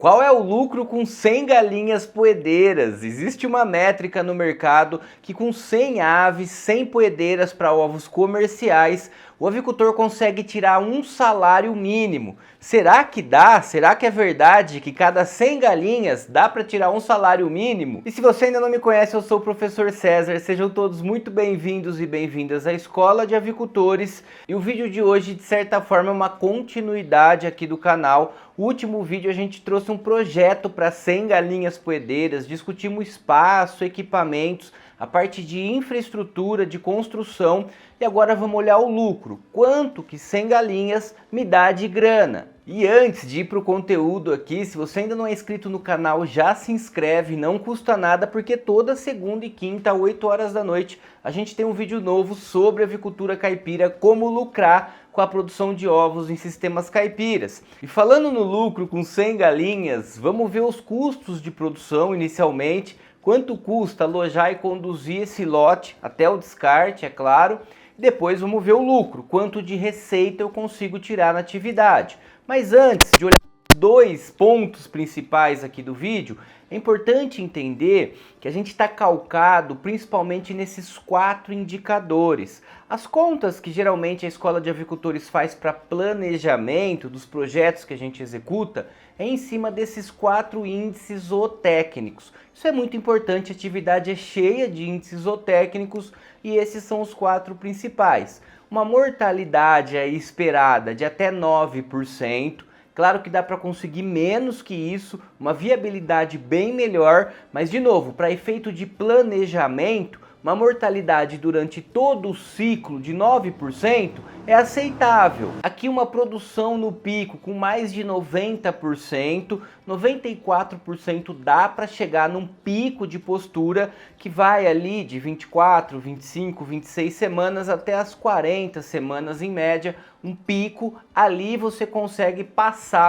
Qual é o lucro com 100 galinhas poedeiras? Existe uma métrica no mercado que com 100 aves, 100 poedeiras para ovos comerciais, o avicultor consegue tirar um salário mínimo. Será que dá? Será que é verdade que cada 100 galinhas dá para tirar um salário mínimo? E se você ainda não me conhece, eu sou o professor César. Sejam todos muito bem-vindos e bem-vindas à Escola de Avicultores. E o vídeo de hoje, de certa forma, é uma continuidade aqui do canal. O último vídeo a gente trouxe um projeto para 100 galinhas poedeiras, discutimos espaço, equipamentos, a parte de infraestrutura, de construção, e agora vamos olhar o lucro. Quanto que 100 galinhas me dá de grana? E antes de ir para o conteúdo aqui, se você ainda não é inscrito no canal, já se inscreve, não custa nada, porque toda segunda e quinta, às 8 horas da noite, a gente tem um vídeo novo sobre avicultura caipira, como lucrar com a produção de ovos em sistemas caipiras. E falando no lucro com 100 galinhas, vamos ver os custos de produção inicialmente, quanto custa alojar e conduzir esse lote até o descarte, é claro. Depois vamos ver o lucro, quanto de receita eu consigo tirar na atividade. Mas antes de olhar dois pontos principais aqui do vídeo, é importante entender que a gente está calcado principalmente nesses 4 indicadores. As contas que geralmente a Escola de Avicultores faz para planejamento dos projetos que a gente executa é em cima desses 4 índices zootécnicos. Isso é muito importante, a atividade é cheia de índices zootécnicos e esses são os 4 principais. Uma mortalidade aí esperada de até 9%. Claro que dá para conseguir menos que isso, uma viabilidade bem melhor, mas de novo, para efeito de planejamento, uma mortalidade durante todo o ciclo de 9% é aceitável. Aqui uma produção no pico com mais de 90%, 94% dá para chegar num pico de postura que vai ali de 24, 25, 26 semanas até as 40 semanas em média, um pico, ali você consegue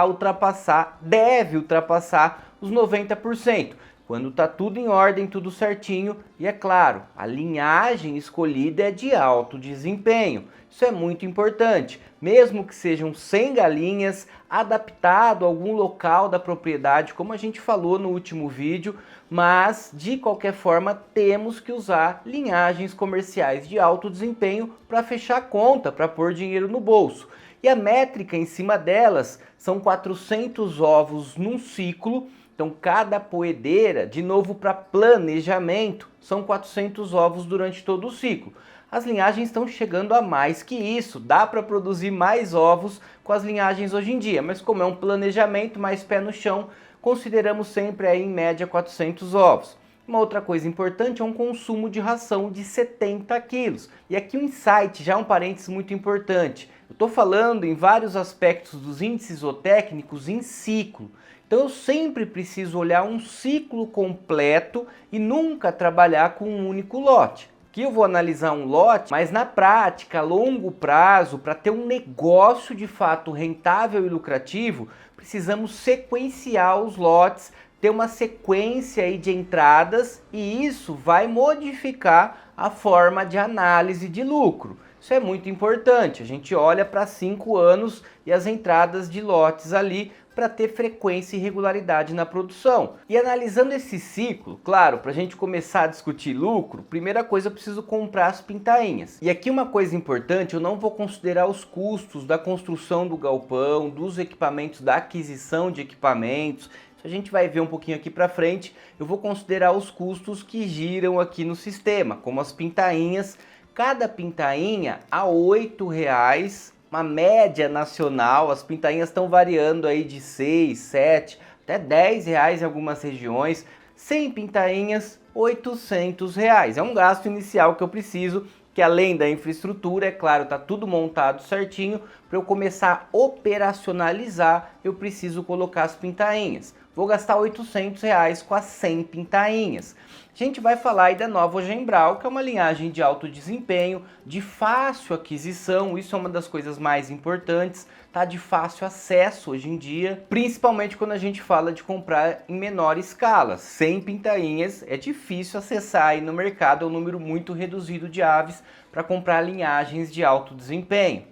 ultrapassar, deve ultrapassar os 90%. Quando está tudo em ordem, tudo certinho, e é claro, a linhagem escolhida é de alto desempenho. Isso é muito importante, mesmo que sejam 100 galinhas, adaptado a algum local da propriedade, como a gente falou no último vídeo, mas de qualquer forma temos que usar linhagens comerciais de alto desempenho para fechar a conta, para pôr dinheiro no bolso. E a métrica em cima delas são 400 ovos num ciclo. Então, cada poedeira, de novo para planejamento, são 400 ovos durante todo o ciclo. As linhagens estão chegando a mais que isso, dá para produzir mais ovos com as linhagens hoje em dia, mas como é um planejamento mais pé no chão, consideramos sempre aí em média 400 ovos. Uma outra coisa importante é um consumo de ração de 70 quilos. E aqui um insight, já um parênteses muito importante. Eu estou falando em vários aspectos dos índices zootécnicos em ciclo. Então eu sempre preciso olhar um ciclo completo e nunca trabalhar com um único lote. Aqui eu vou analisar um lote, mas na prática, a longo prazo, para ter um negócio de fato rentável e lucrativo, precisamos sequenciar os lotes, ter uma sequência aí de entradas e isso vai modificar a forma de análise de lucro. Isso é muito importante, a gente olha para 5 anos e as entradas de lotes ali para ter frequência e regularidade na produção. E analisando esse ciclo, claro, para a gente começar a discutir lucro, primeira coisa eu preciso comprar as pintainhas. E aqui uma coisa importante, eu não vou considerar os custos da construção do galpão, dos equipamentos, da aquisição de equipamentos. Isso a gente vai ver um pouquinho aqui para frente. Eu vou considerar os custos que giram aqui no sistema, como as pintainhas. Cada pintainha a R$ 8,00, uma média nacional, as pintainhas estão variando aí de 6, 7, até R$ 10,00 em algumas regiões. 100 pintainhas, R$ 800,00. É um gasto inicial que eu preciso, que além da infraestrutura, é claro, tá tudo montado certinho, para eu começar a operacionalizar, eu preciso colocar as pintainhas. Vou gastar R$ 800,00 com as 100 pintainhas. A gente vai falar aí da nova Gembral, que é uma linhagem de alto desempenho, de fácil aquisição, isso é uma das coisas mais importantes, tá? De fácil acesso hoje em dia, principalmente quando a gente fala de comprar em menor escala. 100 pintainhas é difícil acessar aí no mercado, é um número muito reduzido de aves para comprar linhagens de alto desempenho.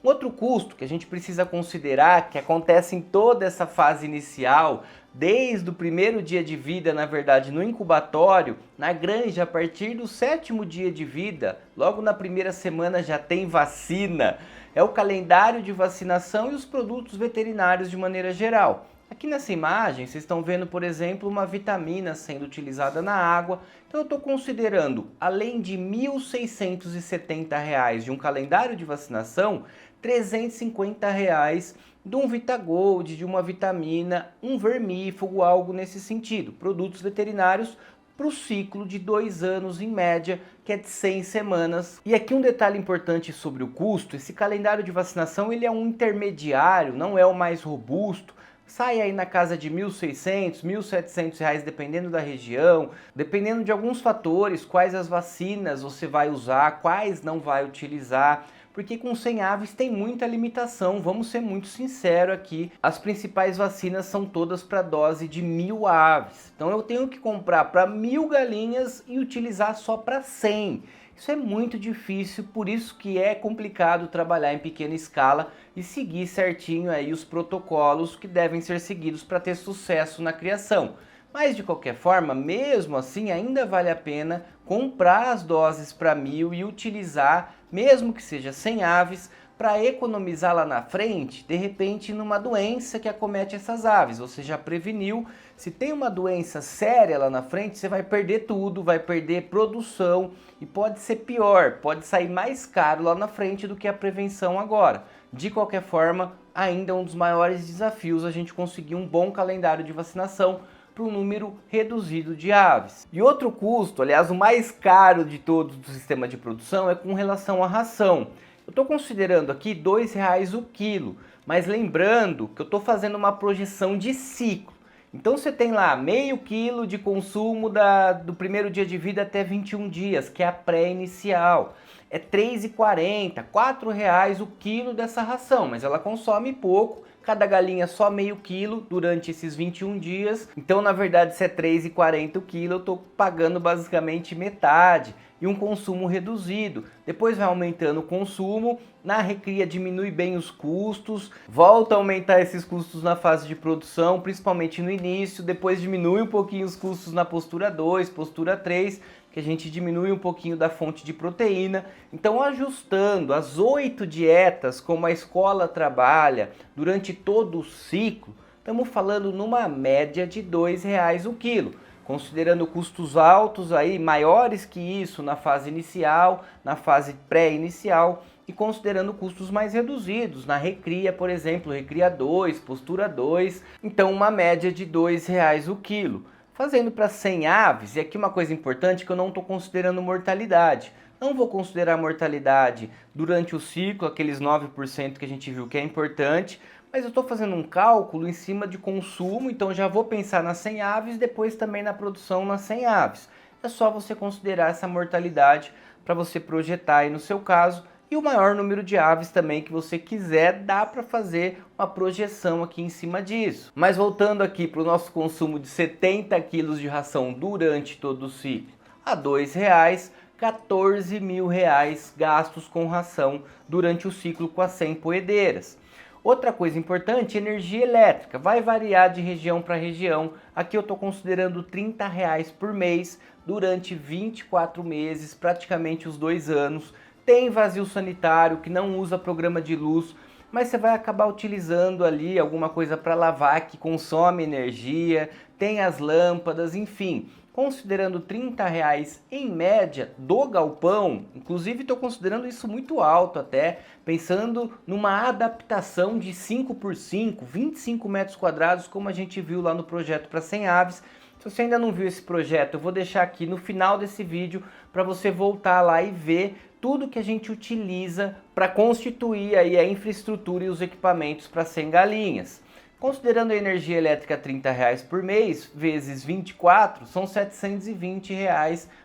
Um outro custo que a gente precisa considerar, que acontece em toda essa fase inicial, desde o primeiro dia de vida, na verdade, no incubatório, na granja, a partir do 7º dia de vida, logo na primeira semana já tem vacina. É o calendário de vacinação e os produtos veterinários de maneira geral. Aqui nessa imagem, vocês estão vendo, por exemplo, uma vitamina sendo utilizada na água. Então eu estou considerando, além de R$ 1.670 de um calendário de vacinação, R$ 350 de um Vitagold, de uma vitamina, um vermífugo, algo nesse sentido. Produtos veterinários para o ciclo de 2 anos em média, que é de 100 semanas. E aqui um detalhe importante sobre o custo: esse calendário de vacinação ele é um intermediário, não é o mais robusto. Sai aí na casa de R$ 1.600, R$ 1.700, dependendo da região, dependendo de alguns fatores, quais as vacinas você vai usar, quais não vai utilizar, porque com 100 aves tem muita limitação, vamos ser muito sinceros aqui, as principais vacinas são todas para dose de 1.000 aves, então eu tenho que comprar para 1.000 galinhas e utilizar só para 100. Isso é muito difícil, por isso que é complicado trabalhar em pequena escala e seguir certinho aí os protocolos que devem ser seguidos para ter sucesso na criação. Mas de qualquer forma, mesmo assim, ainda vale a pena comprar as doses para 1.000 e utilizar, mesmo que seja 100 aves, para economizar lá na frente, de repente, numa doença que acomete essas aves. Você já preveniu, se tem uma doença séria lá na frente, você vai perder tudo, vai perder produção e pode ser pior, pode sair mais caro lá na frente do que a prevenção agora. De qualquer forma, ainda é um dos maiores desafios a gente conseguir um bom calendário de vacinação para um número reduzido de aves. E outro custo, aliás, o mais caro de todos do sistema de produção é com relação à ração. Eu estou considerando aqui R$ 2,00 o quilo, mas lembrando que eu estou fazendo uma projeção de ciclo. Então você tem lá meio quilo de consumo do primeiro dia de vida até 21 dias, que é a pré-inicial. É R$ 3,40, R$ 4,00 o quilo dessa ração, mas ela consome pouco. Cada galinha só meio quilo durante esses 21 dias. Então, na verdade, se é R$ 3,40 o quilo, eu estou pagando basicamente metade e um consumo reduzido. Depois vai aumentando o consumo, na recria diminui bem os custos, volta a aumentar esses custos na fase de produção, principalmente no início, depois diminui um pouquinho os custos na postura 2, postura 3, que a gente diminui um pouquinho da fonte de proteína. Então, ajustando as 8 dietas como a escola trabalha durante todo o ciclo, estamos falando numa média de R$ 2,00 o quilo, considerando custos altos aí, maiores que isso na fase inicial, na fase pré-inicial, e considerando custos mais reduzidos, na recria, por exemplo, recria 2, postura 2, então uma média de R$ 2,00 o quilo. Fazendo para 100 aves, e aqui uma coisa importante que eu não estou considerando mortalidade. Não vou considerar mortalidade durante o ciclo, aqueles 9% que a gente viu que é importante, mas eu estou fazendo um cálculo em cima de consumo, então já vou pensar nas 100 aves, depois também na produção nas 100 aves. É só você considerar essa mortalidade para você projetar aí no seu caso, e o maior número de aves também que você quiser, dá para fazer uma projeção aqui em cima disso. Mas voltando aqui para o nosso consumo de 70 quilos de ração durante todo o ciclo, a R$ 2,00, R$ 14.000 gastos com ração durante o ciclo com as 100 poedeiras. Outra coisa importante, energia elétrica, vai variar de região para região. Aqui eu estou considerando R$ 30 por mês durante 24 meses, praticamente os 2 anos. Tem vazio sanitário que não usa programa de luz, mas você vai acabar utilizando ali alguma coisa para lavar que consome energia, tem as lâmpadas, enfim. Considerando R$ 30 em média do galpão, inclusive estou considerando isso muito alto até, pensando numa adaptação de 5x5, 25 metros quadrados, como a gente viu lá no projeto para 100 aves. Se você ainda não viu esse projeto, eu vou deixar aqui no final desse vídeo para você voltar lá e ver tudo que a gente utiliza para constituir aí a infraestrutura e os equipamentos para 100 galinhas. Considerando a energia elétrica R$ 30 por mês, vezes 24, são R$ 720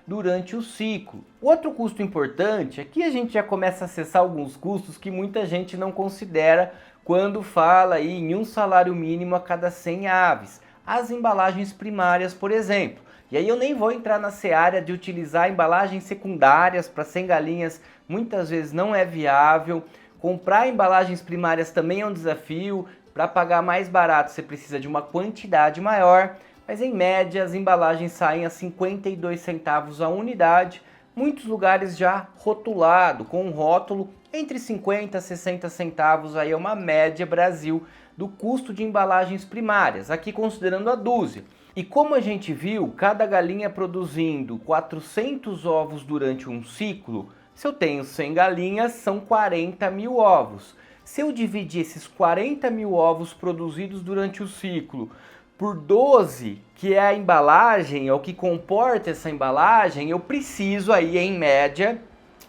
durante o ciclo. Outro custo importante, aqui a gente já começa a acessar alguns custos que muita gente não considera quando fala aí em um salário mínimo a cada 100 aves. As embalagens primárias, por exemplo. E aí eu nem vou entrar na seara de utilizar embalagens secundárias para 100 galinhas, muitas vezes não é viável. Comprar embalagens primárias também é um desafio. Para pagar mais barato você precisa de uma quantidade maior, mas em média as embalagens saem a 52 centavos a unidade, muitos lugares já rotulado, com um rótulo entre 50 e 60 centavos, aí é uma média Brasil do custo de embalagens primárias, aqui considerando a dúzia. E como a gente viu, cada galinha produzindo 400 ovos durante um ciclo, se eu tenho 100 galinhas, são 40 mil ovos. Se eu dividir esses 40 mil ovos produzidos durante o ciclo por 12, que é a embalagem, é o que comporta essa embalagem, eu preciso aí, em média,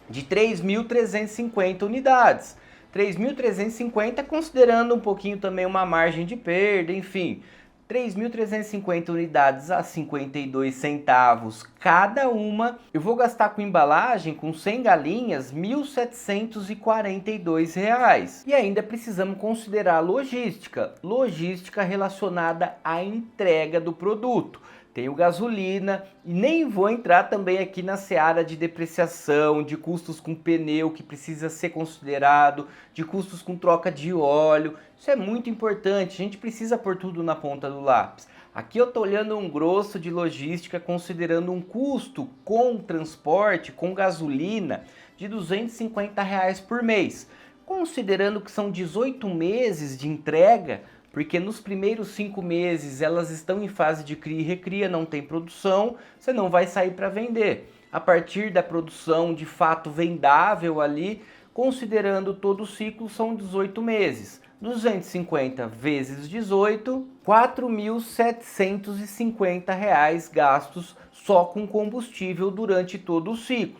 de 3.350 unidades. 3.350 considerando um pouquinho também uma margem de perda, enfim. 3.350 unidades a 52 centavos cada uma. Eu vou gastar com embalagem, com 100 galinhas, R$ 1.742. E ainda precisamos considerar logística. Logística relacionada à entrega do produto. Tenho gasolina e nem vou entrar também aqui na seara de depreciação, de custos com pneu que precisa ser considerado, de custos com troca de óleo. Isso é muito importante, a gente precisa pôr tudo na ponta do lápis. Aqui eu estou olhando um grosso de logística considerando um custo com transporte, com gasolina, de R$ 250 por mês. Considerando que são 18 meses de entrega, porque nos primeiros 5 meses elas estão em fase de cria e recria, não tem produção, você não vai sair para vender. A partir da produção de fato vendável ali, considerando todo o ciclo, são 18 meses. 250 vezes 18, R$ 4.750 gastos só com combustível durante todo o ciclo.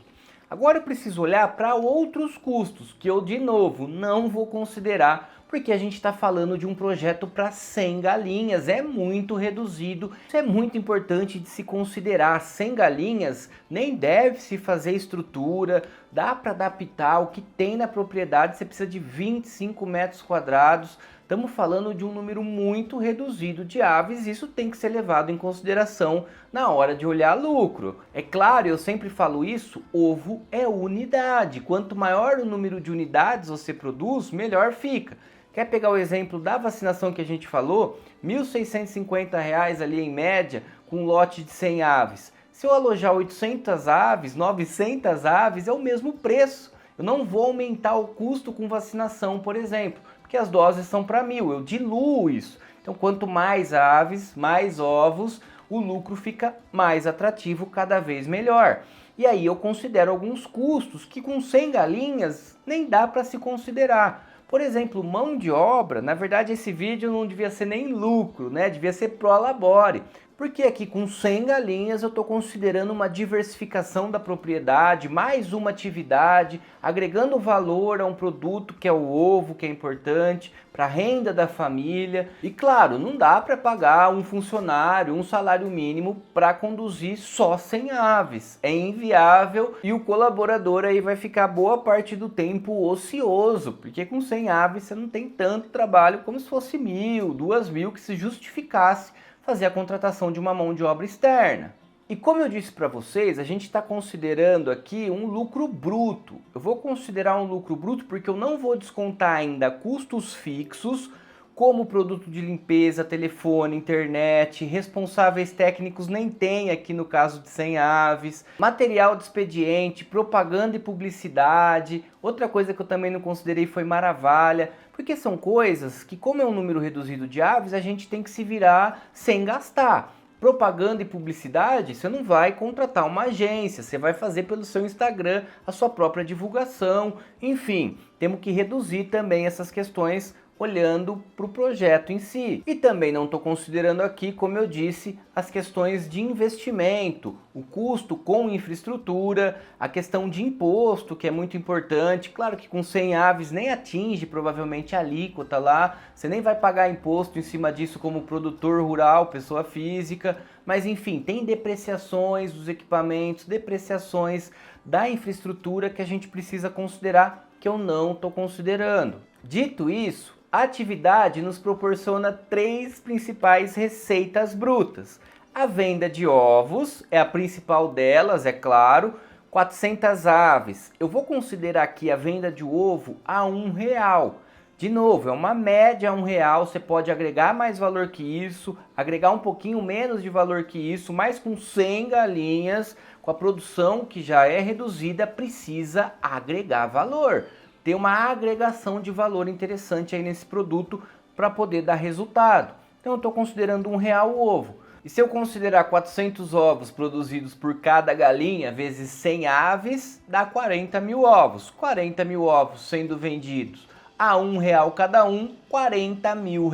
Agora eu preciso olhar para outros custos, que eu de novo não vou considerar, porque a gente está falando de um projeto para 100 galinhas, é muito reduzido. Isso é muito importante de se considerar. 100 galinhas nem deve se fazer estrutura, dá para adaptar o que tem na propriedade, você precisa de 25 metros quadrados. Estamos falando de um número muito reduzido de aves, isso tem que ser levado em consideração na hora de olhar lucro. É claro, eu sempre falo isso, ovo é unidade. Quanto maior o número de unidades você produz, melhor fica. Quer pegar o exemplo da vacinação que a gente falou? R$ 1.650 ali em média, com um lote de 100 aves. Se eu alojar 800 aves, 900 aves, é o mesmo preço. Eu não vou aumentar o custo com vacinação, por exemplo, porque as doses são para 1.000, eu diluo isso. Então, quanto mais aves, mais ovos, o lucro fica mais atrativo, cada vez melhor. E aí eu considero alguns custos que com 100 galinhas nem dá para se considerar. Por exemplo, mão de obra, na verdade esse vídeo não devia ser nem lucro, né? Devia ser pro labore. Porque aqui com 100 galinhas eu estou considerando uma diversificação da propriedade, mais uma atividade, agregando valor a um produto que é o ovo, que é importante, para a renda da família. E claro, não dá para pagar um funcionário, um salário mínimo para conduzir só 100 aves. É inviável e o colaborador aí vai ficar boa parte do tempo ocioso, porque com 100 aves você não tem tanto trabalho como se fosse 1.000, 2.000 que se justificasse fazer a contratação de uma mão de obra externa. E como eu disse para vocês, a gente está considerando aqui um lucro bruto. Eu vou considerar um lucro bruto porque eu não vou descontar ainda custos fixos, como produto de limpeza, telefone, internet, responsáveis técnicos nem tem aqui no caso de 100 aves, material de expediente, propaganda e publicidade. Outra coisa que eu também não considerei foi maravalha, porque são coisas que, como é um número reduzido de aves, a gente tem que se virar sem gastar. Propaganda e publicidade, você não vai contratar uma agência, você vai fazer pelo seu Instagram a sua própria divulgação. Enfim, temos que reduzir também essas questões olhando para o projeto em si. E também não estou considerando aqui, como eu disse, as questões de investimento, o custo com infraestrutura, a questão de imposto, que é muito importante. Claro que com 100 aves nem atinge provavelmente a alíquota lá, você nem vai pagar imposto em cima disso como produtor rural, pessoa física, mas enfim, tem depreciações dos equipamentos, depreciações da infraestrutura que a gente precisa considerar, que eu não estou considerando. Dito isso, a atividade nos proporciona 3 principais receitas brutas. A venda de ovos é a principal delas, é claro, 400 aves. Eu vou considerar aqui a venda de ovo a R$ 1. De novo, é uma média, R$ 1, você pode agregar mais valor que isso, agregar um pouquinho menos de valor que isso, mas com 100 galinhas, com a produção que já é reduzida, precisa agregar valor. Ter uma agregação de valor interessante aí nesse produto para poder dar resultado. Então eu estou considerando R$ 1 o ovo. E se eu considerar 400 ovos produzidos por cada galinha vezes 100 aves, dá 40 mil ovos. 40 mil ovos sendo vendidos a R$ 1 cada um, R$ 40 mil.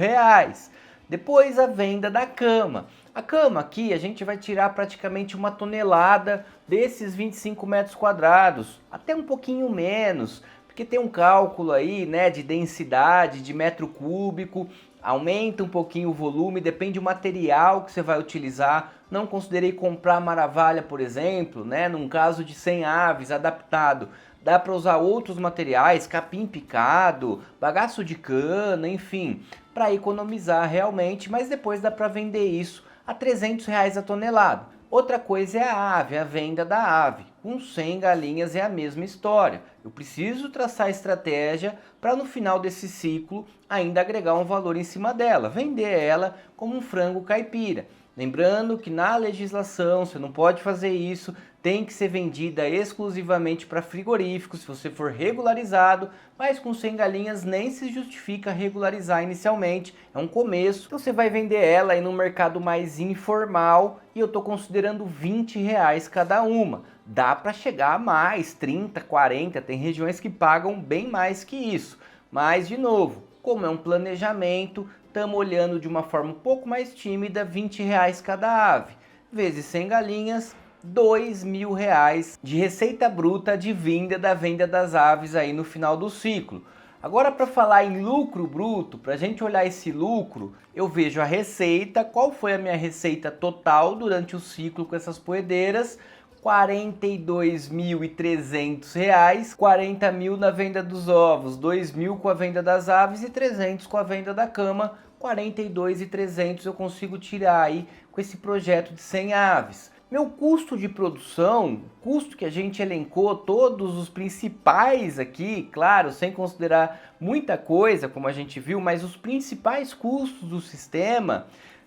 Depois a venda da cama. A cama aqui a gente vai tirar praticamente 1 tonelada desses 25 metros quadrados, até um pouquinho menos, porque tem um cálculo aí, né, de densidade, de metro cúbico, aumenta um pouquinho o volume, depende do material que você vai utilizar. Não considerei comprar maravalha, por exemplo, né, num caso de 100 aves adaptado. Dá para usar outros materiais, capim picado, bagaço de cana, enfim, para economizar realmente, mas depois dá para vender isso a R$ 300 a tonelada. Outra coisa é a ave, a venda da ave. Com 100 galinhas é a mesma história. Eu preciso traçar estratégia para no final desse ciclo ainda agregar um valor em cima dela, vender ela como um frango caipira. Lembrando que na legislação você não pode fazer isso, tem que ser vendida exclusivamente para frigoríficos se você for regularizado, mas com 100 galinhas nem se justifica regularizar inicialmente, é um começo. Então você vai vender ela aí no mercado mais informal e eu estou considerando R$ 20 cada uma. Dá para chegar a mais, 30, 40, tem regiões que pagam bem mais que isso. Mas de novo, como é um planejamento, estamos olhando de uma forma um pouco mais tímida, R$ 20 cada ave, vezes 100 galinhas, R$ 2.000 de receita bruta de venda das aves aí no final do ciclo. Agora, para falar em lucro bruto, para a gente olhar esse lucro, eu vejo a receita, qual foi a minha receita total durante o ciclo com essas poedeiras, R$ 42.300, 40 mil na venda dos ovos, 2.000 com a venda das aves e 300 com a venda da cama, 42.300 eu consigo tirar aí com esse projeto de 100 aves. Meu custo de produção, custo que a gente elencou, todos os principais aqui, claro, sem considerar muita coisa, como a gente viu, mas os principais custos do sistema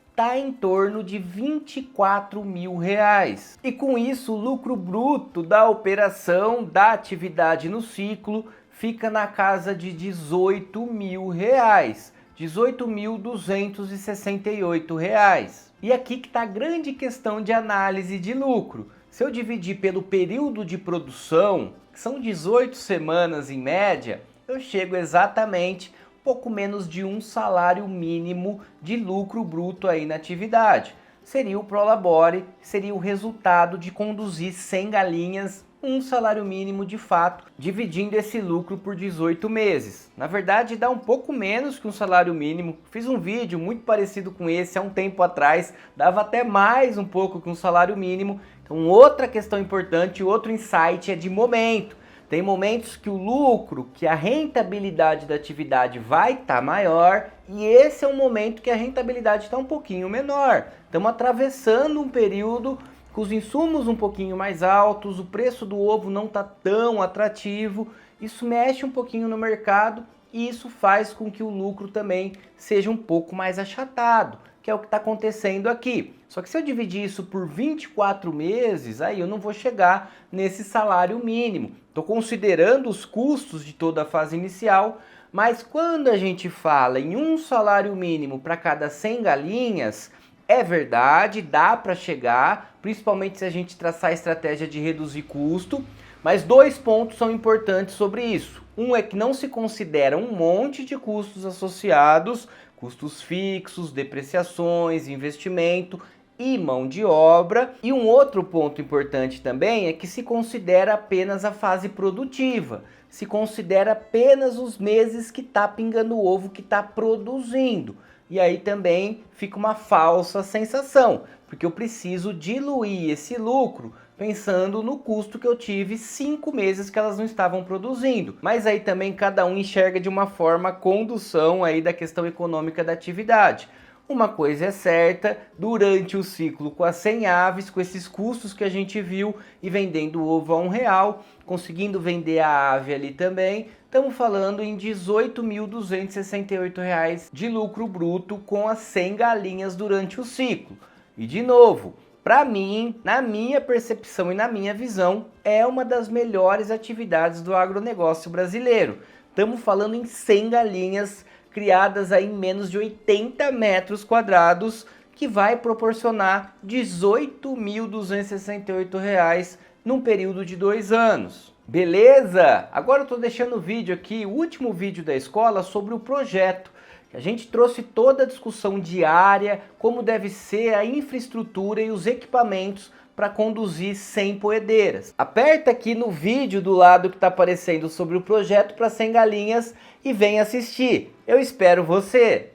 está em torno de R$ 24.000. E com isso, o lucro bruto da operação, da atividade no ciclo, fica na casa de R$ 18.000. R$ 18.268. E aqui que está a grande questão de análise de lucro. Se eu dividir pelo período de produção, que são 18 semanas em média, eu chego exatamente pouco menos de um salário mínimo de lucro bruto aí na atividade. Seria o Prolabore, seria o resultado de conduzir 100 galinhas, um salário mínimo de fato, dividindo esse lucro por 18 meses. Na verdade, dá um pouco menos que um salário mínimo. Fiz um vídeo muito parecido com esse há um tempo atrás, dava até mais um pouco que um salário mínimo. Então, outra questão importante, outro insight é de momento. Tem momentos que o lucro, que a rentabilidade da atividade vai estar maior e esse é um momento que a rentabilidade está um pouquinho menor. Estamos atravessando um período com os insumos um pouquinho mais altos, o preço do ovo não está tão atrativo, isso mexe um pouquinho no mercado e isso faz com que o lucro também seja um pouco mais achatado, que é o que está acontecendo aqui. Só que se eu dividir isso por 24 meses, aí eu não vou chegar nesse salário mínimo. Estou considerando os custos de toda a fase inicial, mas quando a gente fala em um salário mínimo para cada 100 galinhas, é verdade, dá para chegar, principalmente se a gente traçar a estratégia de reduzir custo, mas dois pontos são importantes sobre isso. Um é que não se considera um monte de custos associados, custos fixos, depreciações, investimento e mão de obra. E um outro ponto importante também é que se considera apenas a fase produtiva, se considera apenas os meses que está pingando o ovo, que está produzindo. E aí também fica uma falsa sensação, porque eu preciso diluir esse lucro pensando no custo que eu tive 5 meses que elas não estavam produzindo. Mas aí também cada um enxerga de uma forma a condução aí da questão econômica da atividade. Uma coisa é certa, durante o ciclo com as 100 aves, com esses custos que a gente viu e vendendo o ovo a R$1, conseguindo vender a ave ali também, estamos falando em R$ 18.268 de lucro bruto com as 100 galinhas durante o ciclo. E de novo, para mim, na minha percepção e na minha visão, é uma das melhores atividades do agronegócio brasileiro. Estamos falando em 100 galinhas criadas aí em menos de 80 metros quadrados, que vai proporcionar R$ 18.268 num período de 2 anos. Beleza? Agora eu estou deixando o vídeo aqui, o último vídeo da escola, sobre o projeto. A gente trouxe toda a discussão diária, como deve ser a infraestrutura e os equipamentos para conduzir 100 poedeiras. Aperta aqui no vídeo do lado que está aparecendo sobre o projeto para 100 galinhas e vem assistir. Eu espero você!